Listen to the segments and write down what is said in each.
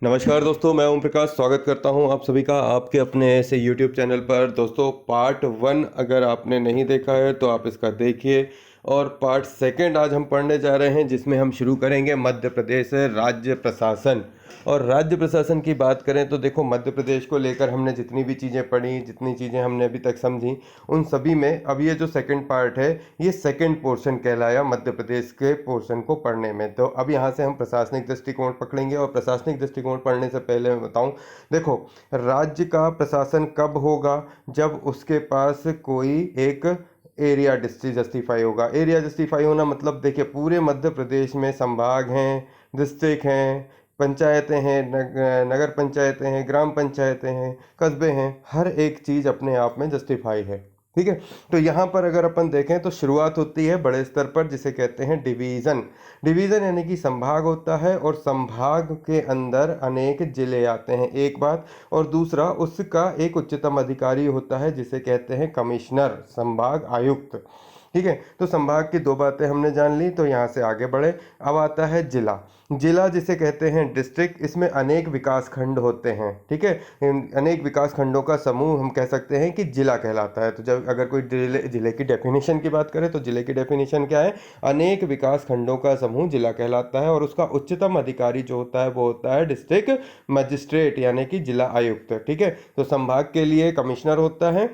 नमस्कार दोस्तों, मैं ओम प्रकाश स्वागत करता हूं आप सभी का आपके अपने ऐसे यूट्यूब चैनल पर। दोस्तों, पार्ट 1 अगर आपने नहीं देखा है तो आप इसका देखिए। और पार्ट सेकंड आज हम पढ़ने जा रहे हैं, जिसमें हम शुरू करेंगे मध्य प्रदेश राज्य प्रशासन। और राज्य प्रशासन की बात करें तो देखो, मध्य प्रदेश को लेकर हमने जितनी भी चीज़ें पढ़ी, जितनी चीज़ें हमने अभी तक समझी, उन सभी में अब ये जो सेकंड पार्ट है, ये सेकंड पोर्शन कहलाया मध्य प्रदेश के पोर्शन को पढ़ने में। तो अब यहाँ से हम प्रशासनिक दृष्टिकोण पकड़ेंगे। और प्रशासनिक दृष्टिकोण पढ़ने से पहले मैं बताऊँ, देखो, राज्य का प्रशासन कब होगा? जब उसके पास कोई एक एरिया जस्टिफाई होगा। एरिया जस्टिफाई होना मतलब देखिए, पूरे मध्य प्रदेश में संभाग हैं, डिस्ट्रिक्ट हैं, पंचायतें हैं, नगर पंचायतें हैं, ग्राम पंचायतें हैं, कस्बे हैं, हर एक चीज़ अपने आप में जस्टिफाई है। ठीक है। तो यहाँ पर अगर अपन देखें तो शुरुआत होती है बड़े स्तर पर, जिसे कहते हैं डिवीज़न। डिवीज़न यानी कि संभाग होता है, और संभाग के अंदर अनेक जिले आते हैं, एक बात। और दूसरा, उसका एक उच्चतम अधिकारी होता है, जिसे कहते हैं कमिश्नर, संभाग आयुक्त। ठीक है। तो संभाग की दो बातें हमने जान ली, तो यहाँ से आगे बढ़े। अब आता है जिला। जिला जिसे कहते हैं डिस्ट्रिक्ट, इसमें अनेक विकास खंड होते हैं। ठीक है। अनेक विकास खंडों का समूह हम कह सकते हैं कि जिला कहलाता है। तो जब अगर कोई जिले की डेफिनेशन की बात करें तो जिले की डेफिनेशन क्या है? अनेक विकास खंडों का समूह जिला कहलाता है। और उसका उच्चतम अधिकारी जो होता है वो होता है डिस्ट्रिक्ट मजिस्ट्रेट, यानी कि जिला आयुक्त। ठीक है। तो संभाग के लिए कमिश्नर होता है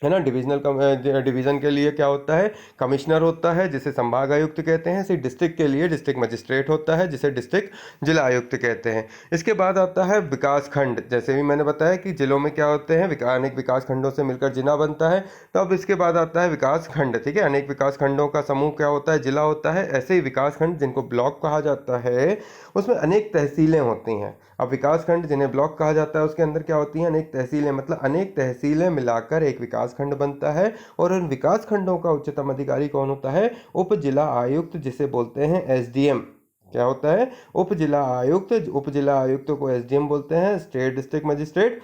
ना। डिवीज़न के लिए क्या होता है? कमिश्नर होता है, जिसे संभाग आयुक्त कहते हैं। इसी डिस्ट्रिक्ट के लिए डिस्ट्रिक्ट मजिस्ट्रेट होता है, जिसे डिस्ट्रिक्ट जिला आयुक्त कहते हैं। इसके बाद आता है विकास खंड। जैसे भी मैंने बताया कि जिलों में क्या होते हैं, अनेक विकास खंडों से मिलकर जिला बनता है। तो अब इसके बाद आता है विकास खंड। ठीक है। अनेक विकास खंडों का समूह क्या होता है? जिला होता है। ऐसे ही विकास खंड, जिनको ब्लॉक कहा जाता है, उसमें अनेक तहसीलें होती हैं। अब विकास खंड जिन्हें ब्लॉक कहा जाता है, उसके अंदर क्या होती हैं? अनेक तहसीलें। मतलब अनेक तहसीलें मिलाकर एक विकास खंड बनता है। और उन विकास खंडों का उच्चतम अधिकारी कौन होता है? उप जिला आयुक्त, जिसे बोलते हैं एसडीएम। क्या होता है? उप जिला आयुक्त। उप जिला आयुक्त को एसडीएम बोलते हैं, स्टेट डिस्ट्रिक्ट मजिस्ट्रेट,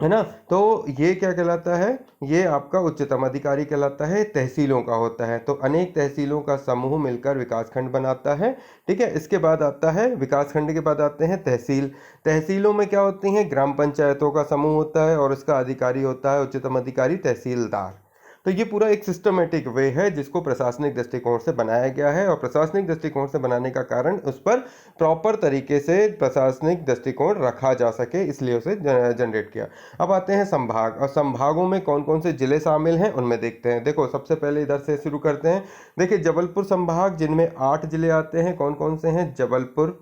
है ना। तो ये क्या कहलाता है? ये आपका उच्चतम अधिकारी कहलाता है, तहसीलों का होता है। तो अनेक तहसीलों का समूह मिलकर विकासखंड बनाता है। ठीक है। इसके बाद आता है, विकासखंड के बाद आते हैं तहसील। तहसीलों में क्या होती हैं? ग्राम पंचायतों का समूह होता है, और उसका अधिकारी होता है उच्चतम अधिकारी, तहसीलदार। तो ये पूरा एक सिस्टमेटिक वे है, जिसको प्रशासनिक दृष्टिकोण से बनाया गया है। और प्रशासनिक दृष्टिकोण से बनाने का कारण, उस पर प्रॉपर तरीके से प्रशासनिक दृष्टिकोण रखा जा सके, इसलिए उसे जनरेट किया। अब आते हैं संभाग। और संभागों में कौन कौन से जिले शामिल हैं, उनमें देखते हैं। देखो, सबसे पहले इधर से शुरू करते हैं। देखिए, जबलपुर संभाग, जिनमें 8 जिले आते हैं। कौन कौन से हैं? जबलपुर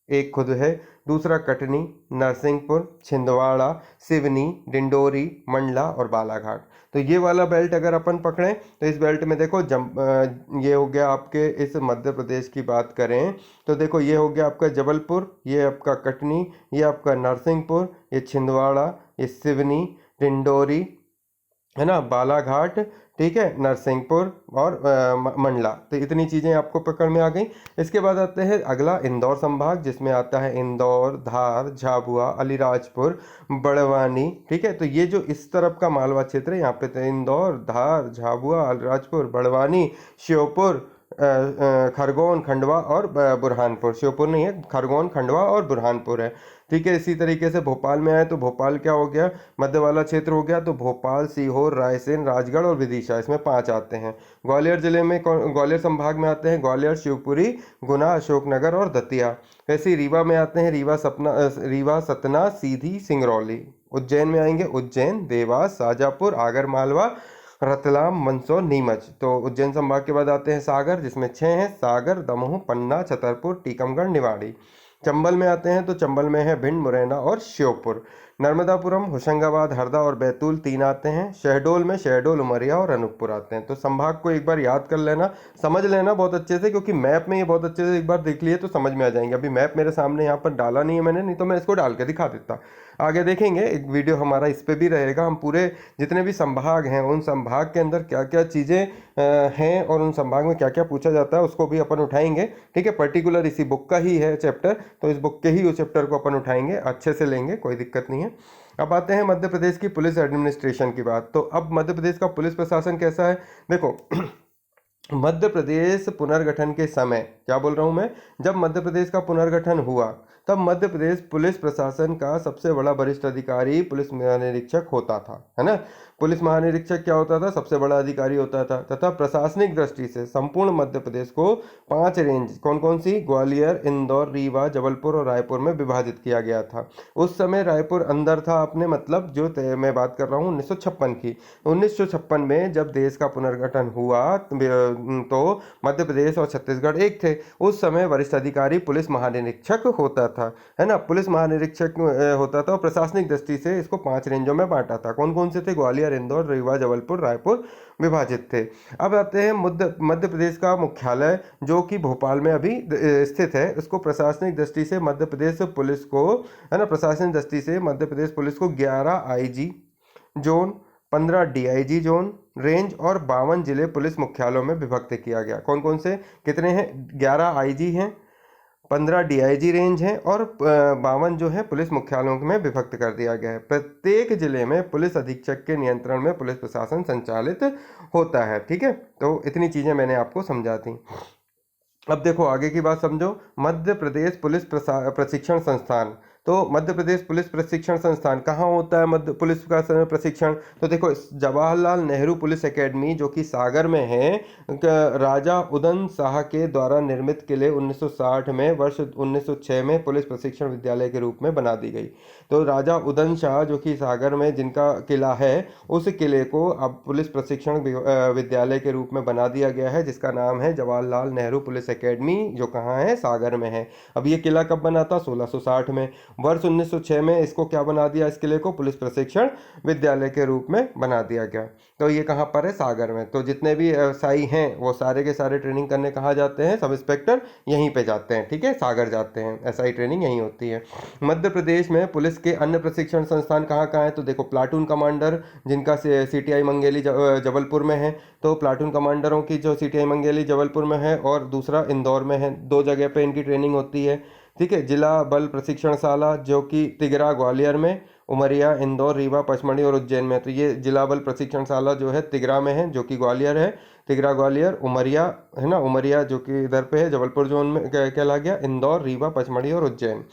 एक खुद है, दूसरा कटनी, नरसिंहपुर, छिंदवाड़ा, सिवनी, डिंडोरी, मंडला और बालाघाट। तो ये वाला बेल्ट अगर अपन पकड़ें तो इस बेल्ट में देखो, ये हो गया आपके, इस मध्य प्रदेश की बात करें तो देखो, ये हो गया आपका जबलपुर, ये आपका कटनी, ये आपका नरसिंहपुर, ये छिंदवाड़ा, ये सिवनी, डिंडोरी, है ना, बालाघाट, ठीक है, नरसिंहपुर और मंडला। तो इतनी चीज़ें आपको पकड़ में आ गई। इसके बाद आते हैं अगला, इंदौर संभाग, जिसमें आता है इंदौर, धार, झाबुआ, अलीराजपुर, बड़वानी। ठीक है। तो ये जो इस तरफ का मालवा क्षेत्र है, यहाँ पे तो इंदौर, धार, झाबुआ, अलीराजपुर, बड़वानी, श्योपुर, खरगोन, खंडवा और बुरहानपुर। श्योपुर नहीं है, खरगोन, खंडवा और बुरहानपुर है। ठीक है। इसी तरीके से भोपाल में आए तो भोपाल क्या हो गया? मध्य वाला क्षेत्र हो गया। तो भोपाल, सीहोर, रायसेन, राजगढ़ और विदिशा, इसमें 5 आते हैं। ग्वालियर जिले में ग्वालियर संभाग में आते हैं ग्वालियर, शिवपुरी, गुना, अशोकनगर और दतिया। वैसे ही रीवा में आते हैं रीवा, सतना, सीधी, सिंगरौली। उज्जैन में आएंगे उज्जैन, देवास, शाजापुर, आगर मालवा, रतलाम, मंदसौर, नीमच। तो उज्जैन संभाग के बाद आते हैं सागर, जिसमें 6 हैं, सागर, दमोह, पन्ना, छतरपुर, टीकमगढ़, निवाड़ी। चंबल में आते हैं तो चंबल में है भिंड, मुरैना और श्योपुर। नर्मदापुरम, होशंगाबाद, हरदा और बैतूल 3 आते हैं। शहडोल में शहडोल, उमरिया और अनूपपुर आते हैं। तो संभाग को एक बार याद कर लेना, समझ लेना बहुत अच्छे से, क्योंकि मैप में ये बहुत अच्छे से एक बार देख लिए तो समझ में आ जाएंगे। अभी मैप मेरे सामने यहाँ पर डाला नहीं है मैंने, नहीं तो मैं इसको डाल के दिखा देता। आगे देखेंगे, एक वीडियो हमारा इस पे भी रहेगा। हम पूरे जितने भी संभाग हैं, उन संभाग के अंदर क्या क्या चीज़ें हैं और उन संभाग में क्या क्या पूछा जाता है, उसको भी अपन उठाएंगे। ठीक है। पर्टिकुलर इसी बुक का ही है चैप्टर, तो इस बुक के ही उस चैप्टर को अपन उठाएंगे, अच्छे से लेंगे, कोई दिक्कत नहीं है। अब आते हैं मध्य प्रदेश की पुलिस एडमिनिस्ट्रेशन की बात। तो अब मध्य प्रदेश का पुलिस प्रशासन कैसा है? देखो मध्य प्रदेश पुनर्गठन के समय, क्या बोल रहा हूँ मैं, जब मध्य प्रदेश का पुनर्गठन हुआ तब मध्य प्रदेश पुलिस प्रशासन का सबसे बड़ा वरिष्ठ अधिकारी पुलिस महानिरीक्षक होता था, है ना। पुलिस महानिरीक्षक क्या होता था, सबसे बड़ा अधिकारी होता था, तथा प्रशासनिक दृष्टि से संपूर्ण मध्य प्रदेश को 5 रेंज, कौन कौन सी, ग्वालियर, इंदौर, रीवा, जबलपुर और रायपुर में विभाजित किया गया था। उस समय रायपुर अंदर था अपने, मतलब जो मैं बात कर रहा हूँ 1956 की। 1956 में जब देश का पुनर्गठन हुआ तो मध्य प्रदेश और छत्तीसगढ़ एक थे। उस समय वरिष्ठ अधिकारी पुलिस महानिरीक्षक होता था, है ना। पुलिस महानिरीक्षक होता था और प्रशासनिक दृष्टि से इसको 5 रेंजों में बांटा था। कौन कौन से थे, ग्वालियर, इंदौर, रीवा, जबलपुर, रायपुर विभाजित थे। अब आते हैं मध्य प्रदेश का मुख्यालय जो कि भोपाल में अभी स्थित है। उसको प्रशासनिक दृष्टि से मध्य प्रदेश पुलिस को, है ना, प्रशासनिक दृष्टि से मध्य प्रदेश पुलिस को 11 IG zone, 15 DIG zone range और 52 जिले पुलिस मुख्यालयों में विभक्त किया गया। कौन कौन से, कितने हैं, 11 आईजी हैं, 15 डीआईजी रेंज हैं और 52 जो है पुलिस मुख्यालयों में विभक्त कर दिया गया है। प्रत्येक जिले में पुलिस अधीक्षक के नियंत्रण में पुलिस प्रशासन संचालित होता है। ठीक है, तो इतनी चीज़ें मैंने आपको समझा दी। अब देखो आगे की बात समझो। मध्य प्रदेश पुलिस प्रशिक्षण संस्थान, तो मध्य प्रदेश पुलिस प्रशिक्षण संस्थान कहाँ होता है, मध्य पुलिस का प्रशिक्षण, तो देखो जवाहरलाल नेहरू पुलिस एकेडमी जो कि सागर में है, राजा उदय शाह के द्वारा निर्मित किले 1960 में, वर्ष 1906 में पुलिस प्रशिक्षण विद्यालय के रूप में बना दी गई। तो राजा उदय शाह जो कि सागर में जिनका किला है, उस किले को अब पुलिस प्रशिक्षण विद्यालय के रूप में बना दिया गया है, जिसका नाम है जवाहरलाल नेहरू पुलिस एकेडमी, जो कहाँ है, सागर में है। अब ये किला कब बना था, 1660 में। वर्ष 1906 में इसको क्या बना दिया, इस किले को पुलिस प्रशिक्षण विद्यालय के रूप में बना दिया गया। तो ये कहाँ पर है, सागर में। तो जितने भी एसआई हैं वो सारे के सारे ट्रेनिंग करने कहाँ जाते हैं, सब इंस्पेक्टर यहीं पे जाते हैं। ठीक है, सागर जाते हैं, एसआई ट्रेनिंग यहीं होती है। मध्य प्रदेश में पुलिस के अन्य प्रशिक्षण संस्थान कहाँ कहाँ है, तो देखो प्लाटून कमांडर जिनका सीटीआई मंगेली जबलपुर में है, तो प्लाटून कमांडरों की जो सीटीआई मंगेली जबलपुर में है और दूसरा इंदौर में है। 2 जगह पे इनकी ट्रेनिंग होती है। ठीक है, जिला बल प्रशिक्षणशाला जो कि तिगरा ग्वालियर में, उमरिया, इंदौर, रीवा, पचमढ़ी और उज्जैन में। तो ये जिला बल प्रशिक्षणशाला जो है तिगरा में है, जो कि ग्वालियर है, तिगरा ग्वालियर, उमरिया, है ना, उमरिया जो कि इधर पे है, जबलपुर जोन में कहला गया, इंदौर, रीवा, पचमढ़ी और उज्जैन।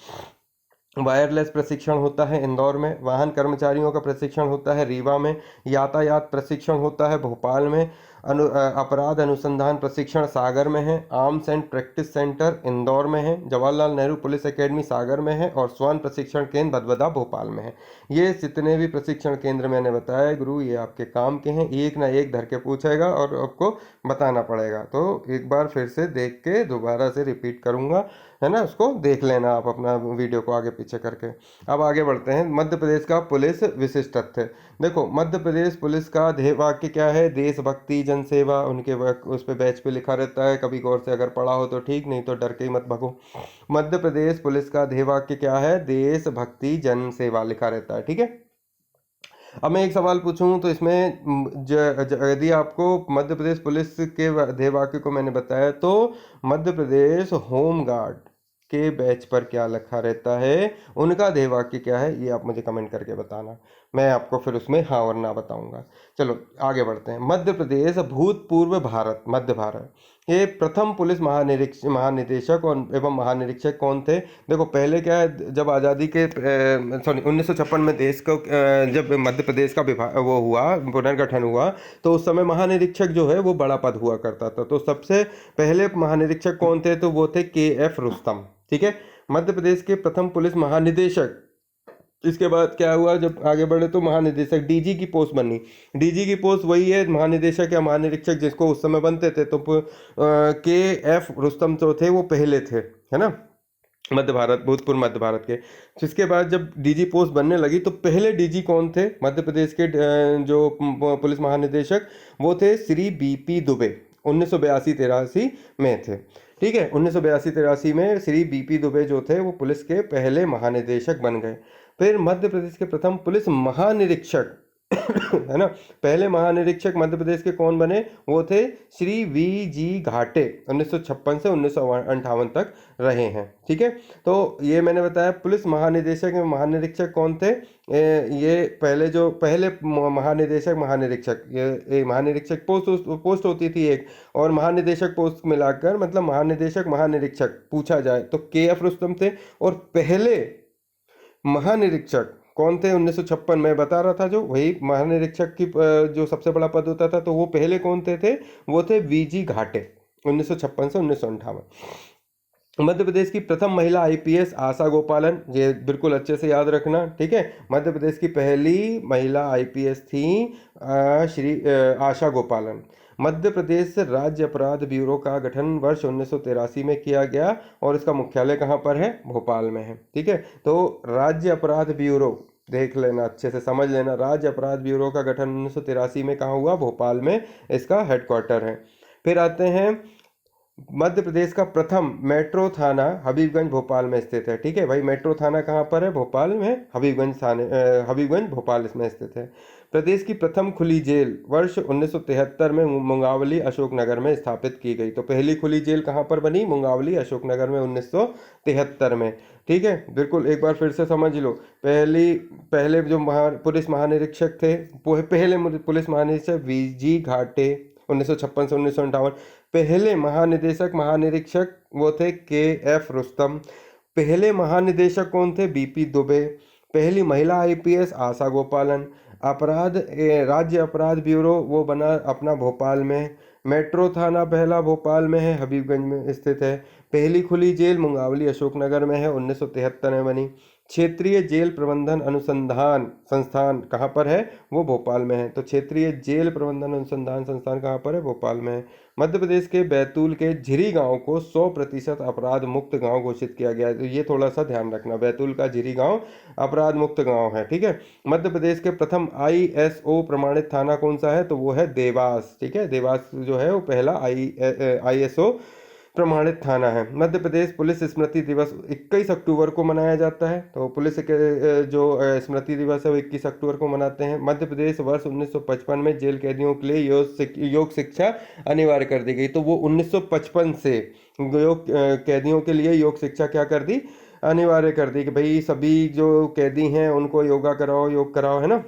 वायरलेस प्रशिक्षण होता है इंदौर में, वाहन कर्मचारियों का प्रशिक्षण होता है रीवा में, यातायात प्रशिक्षण होता है भोपाल में, अपराध अनुसंधान प्रशिक्षण सागर में है, arms and practice centre Indore में है, जवाहरलाल नेहरू पुलिस एकेडमी सागर में है और स्वर्ण प्रशिक्षण केंद्र भदभदा भोपाल में है। ये जितने भी प्रशिक्षण केंद्र मैंने बताया गुरु, ये आपके काम के हैं, एक ना एक धर के पूछेगा और आपको बताना पड़ेगा। तो एक बार फिर से देख के दोबारा से रिपीट करूँगा, है ना, उसको देख लेना आप अपना वीडियो को आगे पीछे करके। अब आगे बढ़ते हैं। मध्य प्रदेश का पुलिस विशिष्ट तथ्य, देखो मध्य प्रदेश पुलिस का ध्येय वाक्य क्या है, देशभक्ति जनसेवा, उनके उस पे बैच पे लिखा रहता है, कभी गौर से अगर पढ़ा हो तो ठीक, नहीं तो डर के ही मत भगो। मध्य प्रदेश पुलिस का ध्येय वाक्य क्या है, देशभक्ति जनसेवा लिखा रहता है। ठीक है, अब मैं एक सवाल पूछूं तो इसमें यदि आपको मध्य प्रदेश पुलिस के ध्येय वाक्य को मैंने बताया, तो मध्य प्रदेश होम गार्ड के बैच पर क्या लिखा रहता है, उनका ध्येय वाक्य क्या है, ये आप मुझे कमेंट करके बताना। मैं आपको फिर उसमें हाँ और ना बताऊंगा। चलो आगे बढ़ते हैं। मध्य प्रदेश भूतपूर्व भारत, मध्य भारत, ये प्रथम पुलिस महानिदेशक और एवं महानिरीक्षक कौन थे। देखो पहले क्या है, जब आज़ादी के 1956 में देश को जब मध्य प्रदेश का विभाग वो हुआ, पुनर्गठन हुआ, तो उस समय महानिरीक्षक जो है वो बड़ा पद हुआ करता था। तो सबसे पहले महानिरीक्षक कौन थे, तो वो थे KF रुस्तम। ठीक है, मध्य प्रदेश के प्रथम पुलिस महानिदेशक। इसके बाद क्या हुआ, जब आगे बढ़े तो महानिदेशक, डीजी की पोस्ट बनी। डीजी की पोस्ट वही है, महानिदेशक या महानिरीक्षक जिसको उस समय बनते थे। तो KF रुस्तम जो थे वो पहले थे, है ना, मध्य भारत, भूतपूर्व मध्य भारत के। इसके बाद जब डीजी पोस्ट बनने लगी तो पहले डीजी कौन थे मध्य प्रदेश के, जो पुलिस महानिदेशक, वो थे श्री BP दुबे, 1982-83 में थे। ठीक है, 1982-83 में श्री BP दुबे जो थे वो पुलिस के पहले महानिदेशक बन गए। फिर मध्य प्रदेश के प्रथम पुलिस महानिरीक्षक है ना। पहले महानिरीक्षक मध्य प्रदेश के कौन बने, वो थे श्री वी घाटे, 1956 से 1958 तक रहे हैं। ठीक है, तो ये मैंने बताया। पुलिस महानिदेशक में महानिरीक्षक कौन थे, ये पहले महानिरीक्षक ये महानिरीक्षक पोस्ट होती थी एक, और महानिदेशक पोस्ट मिलाकर मतलब महानिदेशक महानिरीक्षक पूछा जाए तो के.एफ. रुस्तम थे। और पहले महानिरीक्षक कौन थे 1956 में बता रहा था, जो वही महानिरीक्षक की जो सबसे बड़ा पद होता था, तो वो पहले कौन थे वो थे वी घाटे, 1956 से 1958। मध्य प्रदेश की प्रथम महिला आईपीएस आशा गोपालन, ये बिल्कुल अच्छे से याद रखना। ठीक है, मध्य प्रदेश की पहली महिला आईपीएस थी आशा गोपालन। मध्य प्रदेश राज्य अपराध ब्यूरो का गठन वर्ष 1983 में किया गया और इसका मुख्यालय कहाँ पर है, भोपाल में है। ठीक है, तो राज्य अपराध ब्यूरो देख लेना, अच्छे से समझ लेना, राज्य अपराध ब्यूरो का गठन 1983 में कहाँ हुआ, भोपाल में इसका हेडक्वार्टर है। फिर आते हैं मध्य प्रदेश का प्रथम मेट्रो थाना हबीबगंज भोपाल में स्थित है। ठीक है भाई, मेट्रो थाना कहाँ पर है, भोपाल में, हबीबगंज भोपाल इसमें स्थित है। प्रदेश की प्रथम खुली जेल वर्ष 1973 में मुंगावली अशोकनगर में स्थापित की गई। तो पहली खुली जेल कहाँ पर बनी, मुंगावली अशोकनगर में 1973 में। ठीक है, बिल्कुल एक बार फिर से समझ लो। पहले जो पुलिस महानिरीक्षक थे, पहले पुलिस महानिरीक्षक वी घाटे 1956 से 1958। पहले महानिरीक्षक वो थे के.एफ. रुस्तम। पहले महानिदेशक कौन थे, बीपी दुबे। पहली महिला आईपीएस आशा गोपालन। राज्य अपराध ब्यूरो वो बना अपना भोपाल में। मेट्रो थाना पहला भोपाल में है, हबीबगंज में स्थित है। पहली खुली जेल मुंगावली अशोकनगर में है, 1973 में बनी। क्षेत्रीय जेल प्रबंधन अनुसंधान संस्थान कहाँ पर है, वो भोपाल में है। तो क्षेत्रीय जेल प्रबंधन अनुसंधान संस्थान कहाँ पर है, भोपाल में है। मध्य प्रदेश के बैतूल के झिरी गांव को 100% अपराध मुक्त गांव घोषित किया गया है। तो ये थोड़ा सा ध्यान रखना, बैतूल का झिरी गांव अपराध मुक्त गांव है। ठीक है, मध्य प्रदेश के प्रथम ISO प्रमाणित थाना कौन सा है, तो वो है देवास। ठीक है, देवास जो है वो पहला ISO प्रमाणित थाना है। मध्य प्रदेश पुलिस स्मृति दिवस 21 अक्टूबर को मनाया जाता है। तो पुलिस के जो स्मृति दिवस है वो 21 अक्टूबर को मनाते हैं। मध्य प्रदेश वर्ष 1955 में जेल कैदियों के लिए योग शिक्षा अनिवार्य कर दी गई। तो वो 1955 से योग कैदियों के लिए योग शिक्षा क्या कर दी, अनिवार्य कर दी, कि भाई सभी जो कैदी हैं उनको योगा कराओ, योग कराओ, है ना।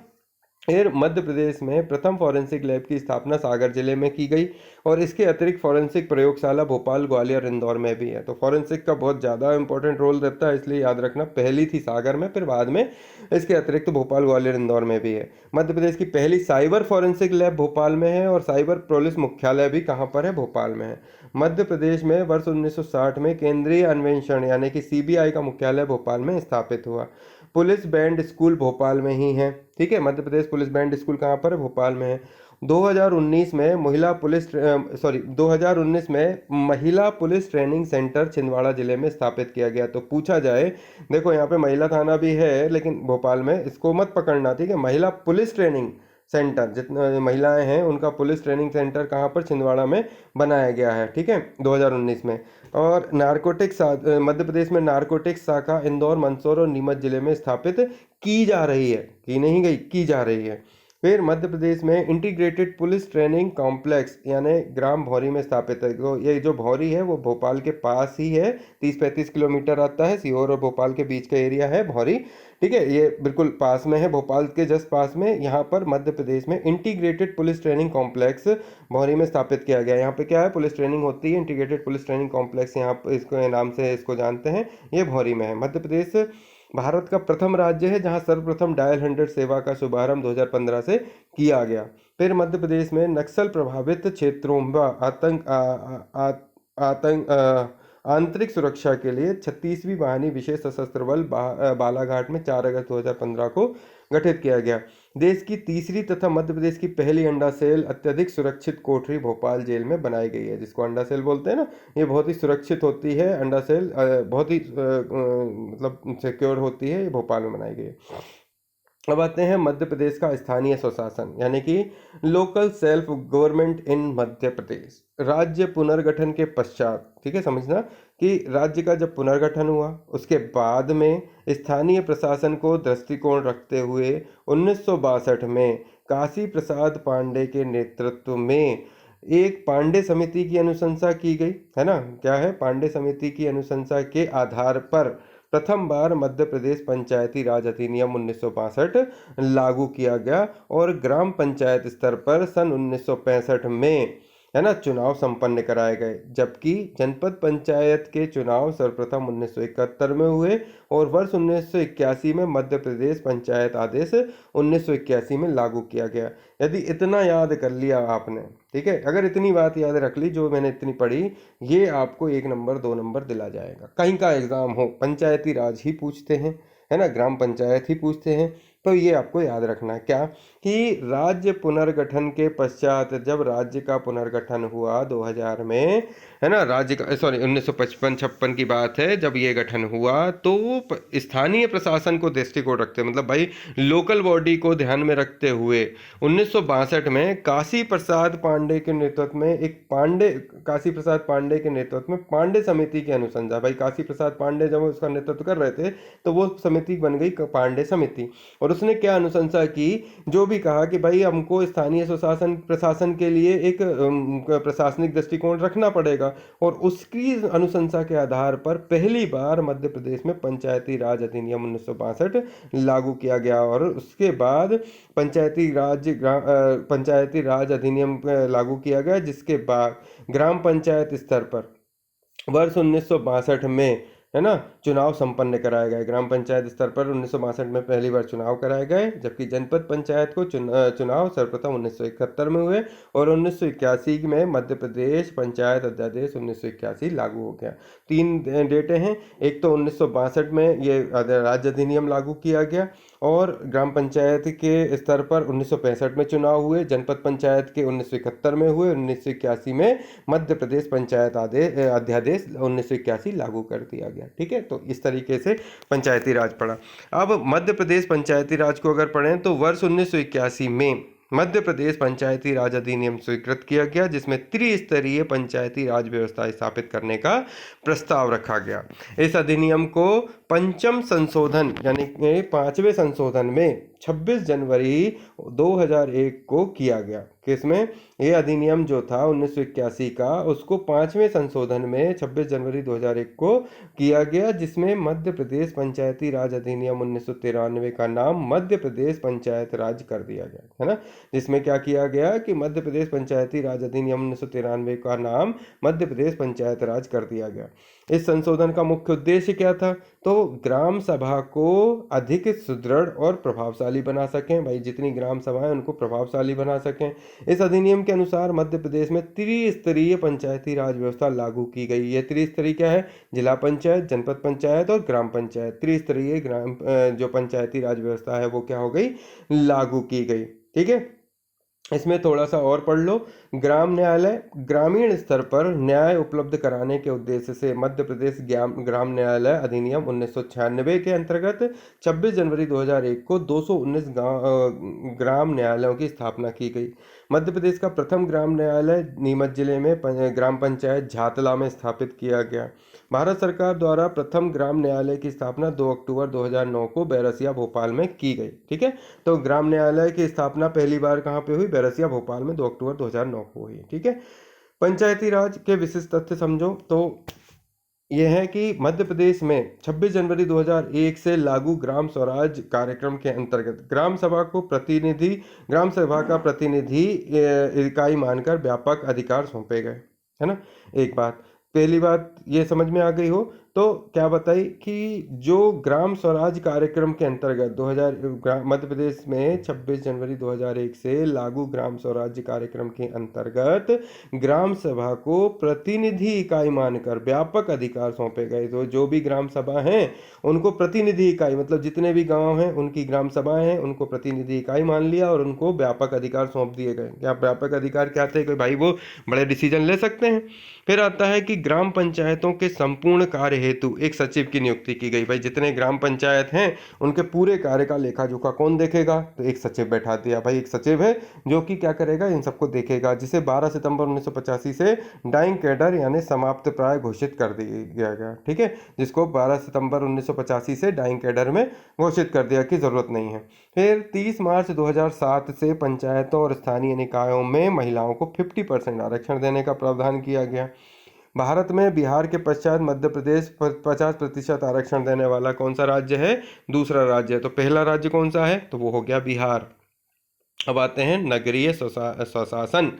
फिर मध्य प्रदेश में प्रथम फॉरेंसिक लैब की स्थापना सागर जिले में की गई और इसके अतिरिक्त फॉरेंसिक प्रयोगशाला भोपाल, ग्वालियर, इंदौर में भी है। तो फॉरेंसिक का बहुत ज़्यादा इंपॉर्टेंट रोल रहता है, इसलिए याद रखना, पहली थी सागर में, फिर बाद में इसके अतिरिक्त भोपाल, ग्वालियर, इंदौर में भी है। मध्य प्रदेश की पहली साइबर फॉरेंसिक लैब भोपाल में है और साइबर पुलिस मुख्यालय भी कहाँ पर है, भोपाल में है। मध्य प्रदेश में वर्ष 1960 में केंद्रीय अन्वेषण यानी कि CBI का मुख्यालय भोपाल में स्थापित हुआ। पुलिस बैंड स्कूल भोपाल में ही है। ठीक है, Madhya Pradesh police band school कहाँ पर है, भोपाल में है। 2019 में 2019 में महिला पुलिस ट्रेनिंग सेंटर छिंदवाड़ा जिले में स्थापित किया गया। तो पूछा जाए, देखो यहाँ पे महिला थाना भी है लेकिन भोपाल में, इसको मत पकड़ना। ठीक है, महिला पुलिस ट्रेनिंग सेंटर, जितने महिलाएं हैं उनका पुलिस ट्रेनिंग सेंटर कहाँ पर, छिंदवाड़ा में बनाया गया है। ठीक है, 2019 में। और नारकोटिक्स मध्य प्रदेश में नारकोटिक्स शाखा इंदौर, मंदसौर और नीमच जिले में स्थापित की जा रही है, की नहीं गई, की जा रही है। फिर मध्य प्रदेश में इंटीग्रेटेड पुलिस ट्रेनिंग कॉम्प्लेक्स यानी ग्राम भौरी में स्थापित है। तो ये जो भौरी है वो भोपाल के पास ही है, 30-35 किलोमीटर आता है, सीहोर और भोपाल के बीच का एरिया है भौरी। ठीक है, ये बिल्कुल पास में है, भोपाल के जस्ट पास में। यहाँ पर मध्य प्रदेश में इंटीग्रेटेड पुलिस ट्रेनिंग कॉम्प्लेक्स भौरी में स्थापित किया गया है। यहाँ पे क्या है, पुलिस ट्रेनिंग होती है, इंटीग्रेटेड पुलिस ट्रेनिंग कॉम्प्लेक्स, यहाँ पर इसको नाम से इसको जानते हैं, ये भौरी में है। मध्य प्रदेश भारत का प्रथम राज्य है जहां सर्वप्रथम डायल 100 सेवा का शुभारंभ 2015 से किया गया। फिर मध्य प्रदेश में नक्सल प्रभावित क्षेत्रों में आंतरिक सुरक्षा के लिए 36वीं वाहिनी विशेष सशस्त्र बल बालाघाट में 4 अगस्त 2015 को गठित किया गया। देश की तीसरी तथा मध्य प्रदेश की पहली अंडा सेल अत्यधिक सुरक्षित कोठरी भोपाल जेल में बनाई गई है, जिसको अंडा सेल बोलते हैं ना। ये बहुत ही सुरक्षित होती है, अंडा सेल बहुत ही मतलब सिक्योर होती है, ये भोपाल में बनाई गई है। अब आते हैं मध्य प्रदेश का स्थानीय स्वशासन यानी कि local self government in Madhya Pradesh. राज्य पुनर्गठन के पश्चात, ठीक है समझना, कि राज्य का जब पुनर्गठन हुआ उसके बाद में स्थानीय प्रशासन को दृष्टिकोण रखते हुए 1962 में काशी प्रसाद पांडे के नेतृत्व में एक पांडे समिति की अनुशंसा की गई, है ना। क्या है? पांडे समिति की अनुशंसा के आधार पर प्रथम बार मध्य प्रदेश पंचायती राज अधिनियम 1962 लागू किया गया और ग्राम पंचायत स्तर पर सन 1965 में, है ना, चुनाव संपन्न कराए गए। जबकि जनपद पंचायत के चुनाव सर्वप्रथम 1971 में हुए और वर्ष 1981 में मध्य प्रदेश पंचायत आदेश 1981 में लागू किया गया। यदि इतना याद कर लिया आपने, ठीक है, अगर इतनी बात याद रख ली जो मैंने इतनी पढ़ी, ये आपको 1 नंबर 2 नंबर दिला जाएगा। कहीं का एग्जाम हो, पंचायती राज ही पूछते हैं, है ना, ग्राम पंचायत ही पूछते हैं, तो ये आपको याद रखना है। क्या कि राज्य पुनर्गठन के पश्चात, जब राज्य का पुनर्गठन हुआ 2000 में, है ना, राज्य का 1955-56 की बात है, जब ये गठन हुआ तो स्थानीय प्रशासन को दृष्टिकोण रखते, मतलब भाई लोकल बॉडी को ध्यान में रखते हुए 1962 में काशी प्रसाद पांडे के नेतृत्व में काशी प्रसाद पांडे के नेतृत्व में पांडे समिति की अनुशंसा, भाई काशी प्रसाद पांडे जब उसका नेतृत्व कर रहे थे तो वो समिति बन गई पांडे समिति। और उसने क्या अनुशंसा की, जो भी कहा कि भाई हमको स्थानीय स्वशासन प्रशासन के लिए एक प्रशासनिक दृष्टिकोण रखना पड़ेगा, और उसकी अनुशंसा के आधार पर पहली बार मध्य प्रदेश में पंचायती राज अधिनियम 1962 लागू किया गया। और उसके बाद पंचायती राज अधिनियम लागू किया गया, जिसके बाद ग्राम पंचायत स्तर पर वर्ष 1962 में, है ना, चुनाव संपन्न कराए गए। ग्राम पंचायत स्तर पर 1962 में पहली बार चुनाव कराए गए, जबकि जनपद पंचायत को चुनाव सर्वप्रथम 1971 में हुए और 1981 में मध्य प्रदेश पंचायत अध्यादेश 1981 लागू हो गया। 3 डेटे हैं, एक तो 1962 में ये राज्य अधिनियम लागू किया गया और ग्राम पंचायत के स्तर पर 1965 में चुनाव हुए, जनपद पंचायत के 1971 में हुए, 1981 में मध्य प्रदेश पंचायत अध्यादेश 1981 लागू कर दिया गया। ठीक है, तो इस तरीके से पंचायती राज पढ़ा। अब मध्य प्रदेश पंचायती राज को अगर पढ़ें तो वर्ष 1981 में मध्य प्रदेश पंचायती राज अधिनियम स्वीकृत किया गया, जिसमें त्रिस्तरीय पंचायती राज व्यवस्था स्थापित करने का प्रस्ताव रखा गया। इस अधिनियम को पंचम संशोधन यानी कि 5वें संशोधन में 26 जनवरी 2001 को किया गया। किसमें? ये अधिनियम जो था 1981 का, उसको 5वें संशोधन में 26 जनवरी 2001 को किया गया, जिसमें मध्य प्रदेश पंचायती राज अधिनियम 1993 का नाम मध्य प्रदेश पंचायत राज कर दिया गया, है ना। जिसमें क्या किया गया कि मध्य प्रदेश पंचायती राज अधिनियम 1993 का नाम मध्य प्रदेश पंचायत राज कर दिया गया। इस संशोधन का मुख्य उद्देश्य क्या था? तो ग्राम सभा को अधिक सुदृढ़ और प्रभावशाली बना सकें, भाई जितनी ग्राम सभाएं उनको प्रभावशाली बना सकें। इस अधिनियम के अनुसार मध्य प्रदेश में त्रिस्तरीय पंचायती राज व्यवस्था लागू की गई। यह त्रिस्तरीय क्या है? जिला पंचायत, जनपद पंचायत और ग्राम पंचायत, त्रिस्तरीय ग्राम जो पंचायती राज व्यवस्था है वो क्या हो गई? लागू की गई। ठीक है, इसमें थोड़ा सा और पढ़ लो। ग्राम न्यायालय, ग्रामीण स्तर पर न्याय उपलब्ध कराने के उद्देश्य से मध्य प्रदेश ग्राम न्यायालय अधिनियम 1996 के अंतर्गत 26 जनवरी 2001 को 219 ग्राम न्यायालयों की स्थापना की गई। मध्य प्रदेश का प्रथम ग्राम न्यायालय नीमच जिले में ग्राम पंचायत झातला में स्थापित किया गया। भारत सरकार द्वारा प्रथम ग्राम न्यायालय की स्थापना 2 अक्टूबर 2009 को बैरसिया भोपाल में की गई। ठीक है, तो ग्राम न्यायालय की स्थापना पहली बार कहाँ पे हुई? बैरसिया भोपाल में 2 अक्टूबर 2009 को हुई। ठीक है, पंचायती राज के विशिष्ट तथ्य समझो तो यह है कि मध्य प्रदेश में 26 जनवरी 2001 से लागू ग्राम स्वराज कार्यक्रम के अंतर्गत ग्राम सभा का प्रतिनिधि इकाई मानकर व्यापक अधिकार सौंपे गए, है ना। एक बात, पहली बात ये समझ में आ गई हो तो क्या बताई कि जो ग्राम स्वराज कार्यक्रम के अंतर्गत मध्य प्रदेश में 26 जनवरी 2001 से लागू ग्राम स्वराज कार्यक्रम के अंतर्गत ग्राम सभा को प्रतिनिधि इकाई मानकर व्यापक अधिकार सौंपे गए। तो जो भी ग्राम सभा हैं उनको प्रतिनिधि इकाई, मतलब जितने भी गांव हैं उनकी ग्राम सभाएं हैं उनको प्रतिनिधि इकाई मान लिया और उनको व्यापक अधिकार सौंप दिए गए। क्या व्यापक अधिकार क्या थे? कि भाई वो बड़े डिसीजन ले सकते हैं। फिर आता है कि ग्राम पंचायतों के संपूर्ण कार्य हेतु एक सचिव की नियुक्ति की गई। भाई जितने ग्राम पंचायत हैं उनके पूरे कार्य का लेखा जोखा कौन देखेगा, तो एक सचिव बैठा दिया। भाई एक सचिव है जो कि क्या करेगा, इन सबको देखेगा, जिसे 12 सितंबर 1985 से डाइंग कैडर यानी समाप्त प्राय घोषित कर दिया गया। ठीक है, जिसको 12 सितंबर 1985 से डाइंग कैडर में घोषित कर दिया कि जरूरत नहीं है। फिर 30 मार्च 2007 से पंचायतों और स्थानीय निकायों में महिलाओं को 50% आरक्षण देने का प्रावधान किया गया। भारत में बिहार के पश्चात मध्य प्रदेश 50% आरक्षण देने वाला कौन सा राज्य है, दूसरा राज्य है। तो पहला राज्य कौन सा है, तो वो हो गया बिहार। अब आते हैं नगरीय स्वशासन।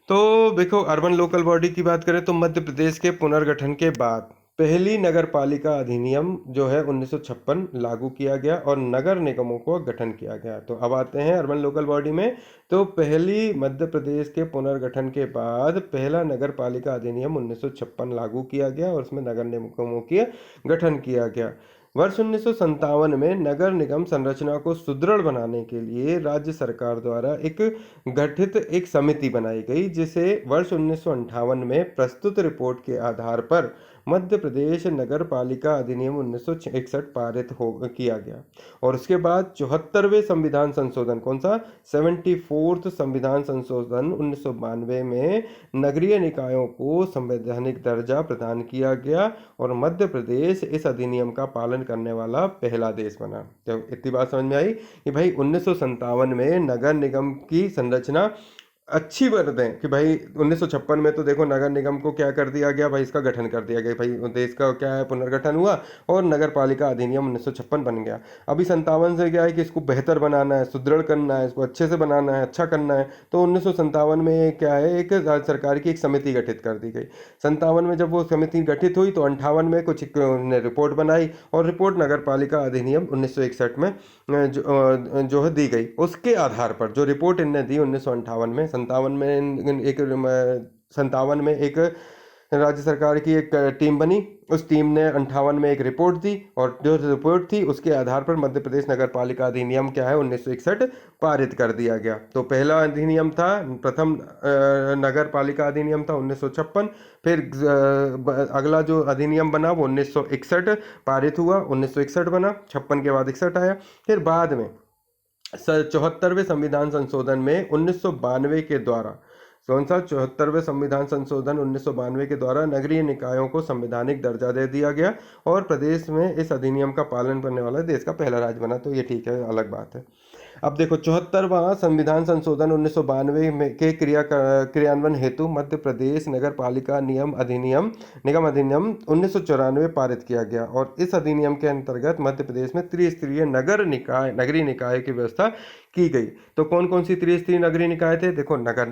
तो देखो अर्बन लोकल बॉडी की बात करें तो मध्य प्रदेश के पुनर्गठन के बाद पहली नगर पालिका अधिनियम जो है 1956 लागू किया गया और नगर निगमों को गठन किया गया। तो अब आते हैं अर्बन लोकल बॉडी में। तो पहली मध्य प्रदेश के पुनर्गठन के बाद पहला नगर पालिका अधिनियम 1956 लागू किया गया और उसमें नगर निगमों के गठन किया गया। वर्ष 1957 में नगर निगम संरचना को सुदृढ़ बनाने के लिए राज्य सरकार द्वारा गठित एक समिति बनाई गई, जिसे वर्ष 1958 में प्रस्तुत रिपोर्ट के आधार पर मध्य प्रदेश नगर पालिका अधिनियम 1961 पारित किया गया। और उसके बाद 74वें संविधान संशोधन, कौन सा, 74th संविधान संशोधन 1992 में नगरीय निकायों को संवैधानिक दर्जा प्रदान किया गया और मध्य प्रदेश इस अधिनियम का पालन करने वाला पहला देश बना। तो इतनी बात समझ में आई कि भाई 1957 में नगर निगम की संरचना अच्छी कर दें कि भाई 1956 में तो देखो नगर निगम को क्या कर दिया गया, भाई इसका गठन कर दिया गया, भाई देश का क्या है पुनर्गठन हुआ और नगर पालिका अधिनियम 1956 बन गया। अभी 57 से क्या है कि इसको बेहतर बनाना है, सुदृढ़ करना है, इसको अच्छे से बनाना है, अच्छा करना है। तो 1957 में क्या है, एक राज्य सरकार की एक समिति गठित कर दी गई। 57 में जब वो समिति गठित हुई तो 58 में कुछ ने रिपोर्ट बनाई और रिपोर्ट नगर पालिका अधिनियम 1961 में जो है दी गई। उसके आधार पर जो रिपोर्ट इनने दी 1958 में, 57 में एक राज्य सरकार की एक टीम बनी, उस टीम ने 58 में एक रिपोर्ट दी और जो रिपोर्ट थी उसके आधार पर मध्य प्रदेश नगर पालिका अधिनियम क्या है 1961 पारित कर दिया गया। तो पहला अधिनियम था, प्रथम नगर पालिका अधिनियम था 1956। फिर अगला जो अधिनियम बना वो 1961 पारित हुआ, 1961 बना, 56 के बाद 61 आया। फिर बाद में 74वें संविधान संशोधन में 1992 के द्वारा, कौन सा, 74वें संविधान संशोधन 1992 के द्वारा नगरीय निकायों को संवैधानिक दर्जा दे दिया गया और प्रदेश में इस अधिनियम का पालन करने वाला देश का पहला राज्य बना। तो ये ठीक है, अलग बात है। अब देखो 74वां संविधान संशोधन 1992 में के क्रियान्वयन हेतु मध्य प्रदेश नगर पालिका निगम अधिनियम 1994 पारित किया गया और इस अधिनियम के अंतर्गत मध्य प्रदेश में त्रिस्तरीय नगरीय निकाय की व्यवस्था की गई। तो कौन कौन सी त्रिस्तरीय नगरीय निकाय थे, देखो नगर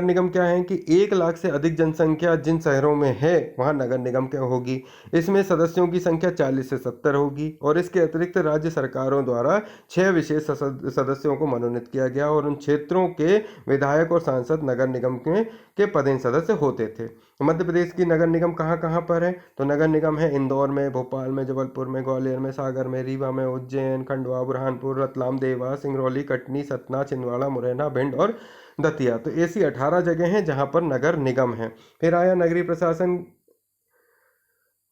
निगम क्या है कि 1 लाख से अधिक जनसंख्या जिन शहरों में है वहाँ नगर निगम क्या होगी। इसमें सदस्यों की संख्या 40 से 70 होगी और इसके अतिरिक्त राज्य सरकारों द्वारा 6 विशेष सदस्यों को मनोनीत किया गया और उन क्षेत्रों के विधायक और सांसद नगर निगम के पदेन सदस्य होते थे। मध्य प्रदेश की नगर निगम कहाँ कहाँ पर है, तो नगर निगम है इंदौर में, भोपाल में, जबलपुर में, ग्वालियर में, सागर में, रीवा में, उज्जैन, खंडवा, बुरहानपुर, रतलाम, देवास, सिंगरौली, कटनी, सतना, छिंदवाड़ा, मुरैना, भिंड और दतिया। तो ऐसी 18 जगह हैं जहाँ पर नगर निगम है। फिर आया नगरीय प्रशासन,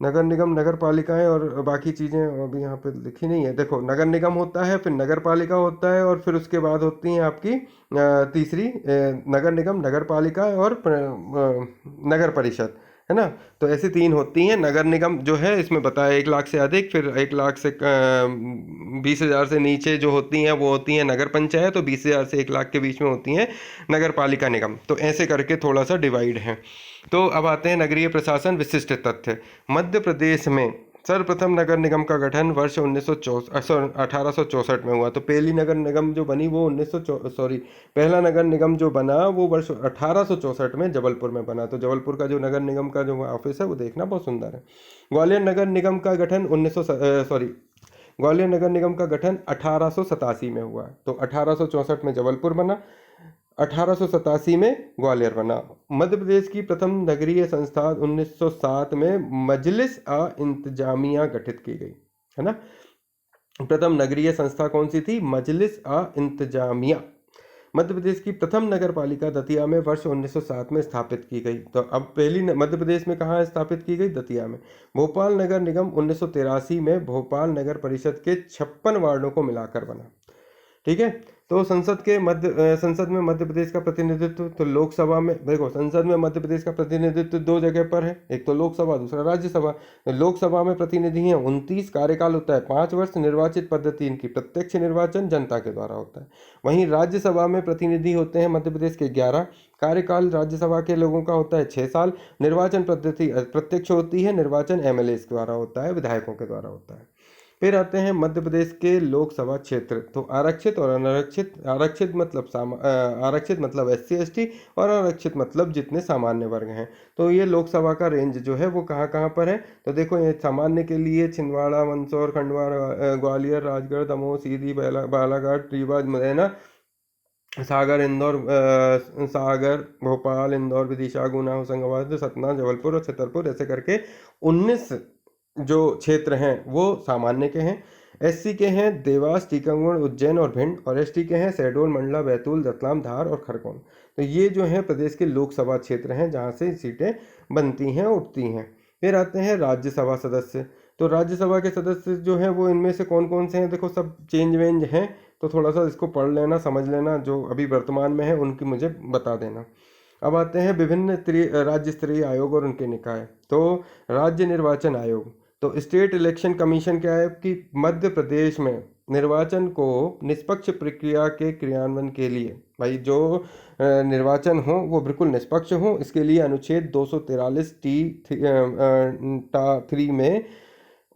नगर निगम, नगर पालिकाएं और बाकी चीज़ें अभी यहाँ पे लिखी नहीं है। देखो नगर निगम होता है, फिर नगर पालिका होता है और फिर उसके बाद होती हैं आपकी तीसरी नगर निगम, नगर पालिका और नगर परिषद, है ना। तो ऐसी 3 होती हैं। नगर निगम जो है इसमें बताया 1 लाख से अधिक, फिर 1 लाख से 20,000 से नीचे जो होती हैं वो होती हैं नगर पंचायत, तो 20,000 से 1 लाख के बीच में होती हैं नगर पालिका निगम। तो ऐसे करके थोड़ा सा डिवाइड है। तो अब आते हैं नगरीय प्रशासन विशिष्ट तथ्य। मध्य प्रदेश में सर्वप्रथम नगर निगम का गठन वर्ष 1864 में हुआ। तो पहली नगर निगम जो बनी वो पहला नगर निगम जो बना वो वर्ष 1864 में जबलपुर में बना। तो जबलपुर का जो नगर निगम का जो ऑफिस है वो देखना बहुत सुंदर है। ग्वालियर नगर निगम का गठन ग्वालियर नगर निगम का गठन 1887 में हुआ। तो 1864 में जबलपुर बना, 1887 में ग्वालियर बना। मध्य प्रदेश की प्रथम नगरीय संस्था 1907 में मजलिस इंतजामिया गठित की गई, है ना। प्रथम नगरीय संस्था कौन सी थी, मजलिस इंतजामिया। मध्य प्रदेश की प्रथम नगर पालिका दतिया में वर्ष 1907 में स्थापित की गई। तो अब पहली मध्य प्रदेश में कहाँ स्थापित की गई? दतिया में। भोपाल नगर निगम 1983 में भोपाल नगर परिषद के 56 वार्डों को मिलाकर बना। ठीक है। तो संसद में मध्य प्रदेश का प्रतिनिधित्व, तो लोकसभा में देखो, संसद में मध्य प्रदेश का प्रतिनिधित्व दो जगह पर है, एक तो लोकसभा, दूसरा राज्यसभा। तो लोकसभा में प्रतिनिधि हैं 29, कार्यकाल होता है 5 वर्ष, निर्वाचित पद्धति इनकी प्रत्यक्ष निर्वाचन जनता के द्वारा होता है। वहीं राज्यसभा में प्रतिनिधि होते हैं मध्य प्रदेश के 11, कार्यकाल राज्यसभा के लोगों का होता है 6 साल, निर्वाचन पद्धति प्रत्यक्ष होती है, निर्वाचन एमएलए के द्वारा होता है, विधायकों के द्वारा होता है। फिर आते हैं मध्य प्रदेश के लोकसभा क्षेत्र। तो आरक्षित और अनारक्षित, आरक्षित मतलब SC ST और अनारक्षित मतलब जितने सामान्य वर्ग हैं। तो ये लोकसभा का रेंज जो है वो कहाँ कहाँ पर है? तो देखो, ये सामान्य के लिए छिंदवाड़ा, मंदसौर, खंडवा, ग्वालियर, राजगढ़, दमोह, सीधी, बालाघाट, रीवा, मुरैना, सागर, भोपाल, इंदौर, विदिशा, गुना, होशंगाबाद, सतना, जबलपुर और छतरपुर, ऐसे करके 19 जो क्षेत्र हैं वो सामान्य के हैं। SC के हैं देवास, टीकमगढ़, उज्जैन और भिंड, और ST के हैं शहडोल, मंडला, बैतूल, रतलाम, धार और खरगोन। तो ये जो है प्रदेश के लोकसभा क्षेत्र हैं जहाँ से सीटें बनती हैं, उठती हैं। फिर आते हैं राज्यसभा सदस्य। तो राज्यसभा के सदस्य जो हैं वो इनमें से कौन कौन से हैं? देखो, सब चेंज वेंज हैं, तो थोड़ा सा इसको पढ़ लेना, समझ लेना, जो अभी वर्तमान में है उनकी मुझे बता देना। अब आते हैं विभिन्न राज्य स्तरीय आयोग और उनके निकाय। तो राज्य निर्वाचन आयोग, तो स्टेट इलेक्शन कमीशन क्या है कि मध्य प्रदेश में निर्वाचन को निष्पक्ष प्रक्रिया के क्रियान्वयन के लिए, भाई जो निर्वाचन हो वो बिल्कुल निष्पक्ष हो, इसके लिए अनुच्छेद 243T3 में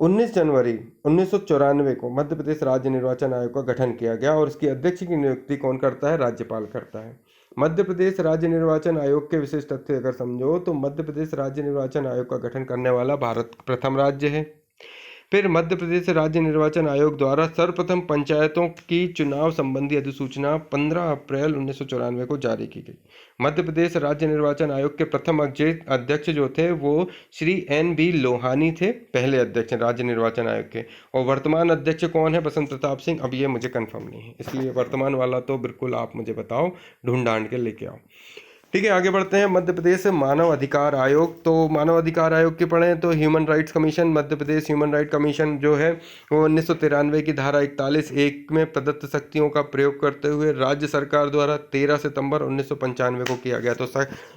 19 जनवरी 1994 को मध्य प्रदेश राज्य निर्वाचन आयोग का गठन किया गया, और इसकी अध्यक्ष की नियुक्ति कौन करता है? राज्यपाल करता है। मध्य प्रदेश राज्य निर्वाचन आयोग के विशेष तथ्य अगर समझो तो मध्य प्रदेश राज्य निर्वाचन आयोग का गठन करने वाला भारत प्रथम राज्य है। फिर मध्य प्रदेश राज्य निर्वाचन आयोग द्वारा सर्वप्रथम पंचायतों की चुनाव संबंधी अधिसूचना 15 अप्रैल 1994 को जारी की गई। मध्य प्रदेश राज्य निर्वाचन आयोग के प्रथम अध्यक्ष जो थे वो श्री NB लोहानी थे, पहले अध्यक्ष राज्य निर्वाचन आयोग के। और वर्तमान अध्यक्ष कौन है? बसंत प्रताप सिंह। अब ये मुझे कंफर्म नहीं है, इसलिए वर्तमान वाला तो बिल्कुल आप मुझे बताओ, ढूंढ ढांड के लेके आओ। ठीक है, आगे बढ़ते हैं। मध्य प्रदेश मानव अधिकार आयोग। तो मानव अधिकार आयोग के पढ़ें तो human rights commission, Madhya Pradesh human right commission जो है वो 1993 की धारा 41(1) में प्रदत्त शक्तियों का प्रयोग करते हुए राज्य सरकार द्वारा 13 सितंबर 1995 को किया गया। तो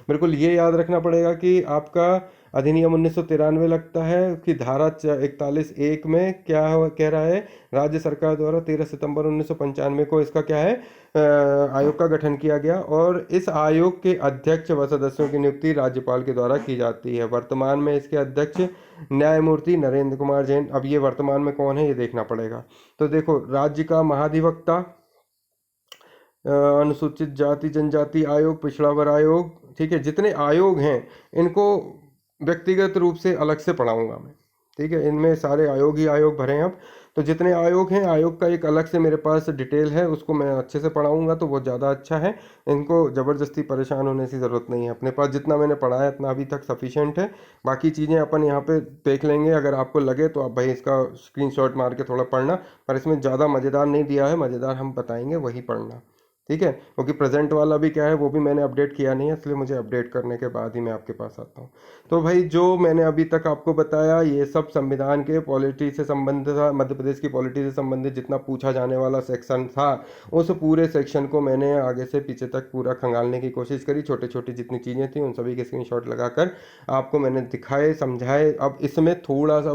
बिल्कुल ये याद रखना पड़ेगा कि आपका अधिनियम 1993 लगता है कि धारा 41(1) में क्या कह रहा है? राज्य सरकार द्वारा 13 सितंबर 1995 को इसका क्या है? आयोग का गठन किया गया, और इस आयोग के अध्यक्ष व सदस्यों की नियुक्ति राज्यपाल के द्वारा की जाती है। वर्तमान में इसके अध्यक्ष न्यायमूर्ति नरेंद्र कुमार जैन। अब ये वर्तमान में कौन है ये देखना पड़ेगा। तो देखो, राज्य का महाधिवक्ता, अनुसूचित जाति जनजाति आयोग, पिछड़ा वर्ग आयोग, ठीक है, जितने आयोग हैं इनको व्यक्तिगत रूप से अलग से पढ़ाऊंगा मैं। ठीक है, इनमें सारे आयोग ही आयोग भरे हैं। अब तो जितने आयोग हैं, आयोग का एक अलग से मेरे पास डिटेल है, उसको मैं अच्छे से पढ़ाऊंगा तो वो ज़्यादा अच्छा है। इनको ज़बरदस्ती परेशान होने की ज़रूरत नहीं है, अपने पास जितना मैंने पढ़ा है इतना अभी तक सफिशिएंट है। बाकी चीज़ें अपन यहाँ पे देख लेंगे, अगर आपको लगे तो आप भाई इसका स्क्रीनशॉट मार के थोड़ा पढ़ना, पर इसमें ज़्यादा मज़ेदार नहीं दिया है, मज़ेदार हम बताएंगे वही पढ़ना। ठीक है, क्योंकि प्रेजेंट वाला भी क्या है वो भी मैंने अपडेट किया नहीं है, इसलिए मुझे अपडेट करने के बाद ही मैं आपके पास आता हूँ। तो भाई जो मैंने अभी तक आपको बताया ये सब संविधान के पॉलिटी से संबंधित था, मध्य प्रदेश की पॉलिटी से संबंधित जितना पूछा जाने वाला सेक्शन था उस पूरे सेक्शन को मैंने आगे से पीछे तक पूरा खंगालने की कोशिश करी। छोटी छोटी जितनी चीज़ें थी उन सभी के स्क्रीनशॉट लगाकर आपको मैंने दिखाए, समझाए। अब इसमें थोड़ा सा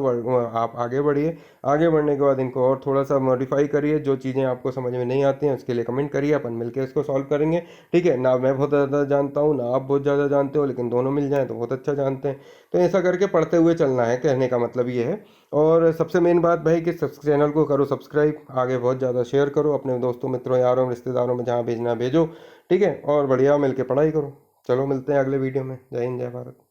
आप आगे बढ़िए, आगे बढ़ने के बाद इनको और थोड़ा सा मॉडिफाई करिए। जो चीज़ें आपको समझ में नहीं आती हैं उसके लिए कमेंट करिए, अपन मिलकर इसको सॉल्व करेंगे। ठीक है ना, मैं बहुत ज़्यादा जानता हूँ ना आप बहुत ज़्यादा जानते हो, लेकिन दोनों मिल जाएं तो बहुत अच्छा जानते हैं। तो ऐसा करके पढ़ते हुए चलना है, कहने का मतलब ये है। और सबसे मेन बात भाई कि चैनल को करो सब्सक्राइब, आगे बहुत ज़्यादा शेयर करो अपने दोस्तों मित्रों यारों रिश्तेदारों में, जहाँ भेजना भेजो। ठीक है, और बढ़िया मिलके पढ़ाई करो। चलो मिलते हैं अगले वीडियो में। जय हिंद, जय भारत।